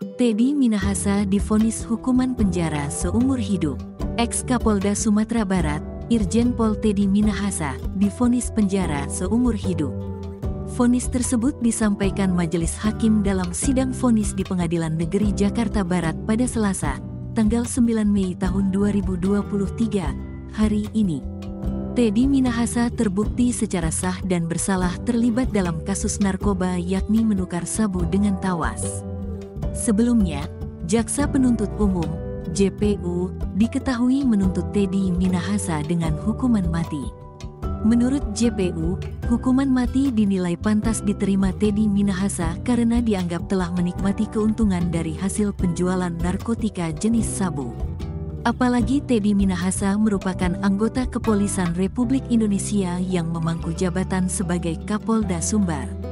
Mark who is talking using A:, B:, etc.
A: Teddy Minahasa divonis hukuman penjara seumur hidup. Ex-Kapolda Sumatera Barat, Irjen Pol Teddy Minahasa, divonis penjara seumur hidup. Vonis tersebut disampaikan Majelis Hakim dalam sidang vonis di Pengadilan Negeri Jakarta Barat pada Selasa, tanggal 9 Mei tahun 2023, hari ini. Teddy Minahasa terbukti secara sah dan bersalah terlibat dalam kasus narkoba yakni menukar sabu dengan tawas. Sebelumnya, Jaksa Penuntut Umum, JPU, diketahui menuntut Teddy Minahasa dengan hukuman mati. Menurut JPU, hukuman mati dinilai pantas diterima Teddy Minahasa karena dianggap telah menikmati keuntungan dari hasil penjualan narkotika jenis sabu. Apalagi Teddy Minahasa merupakan anggota Kepolisian Republik Indonesia yang memangku jabatan sebagai Kapolda Sumbar.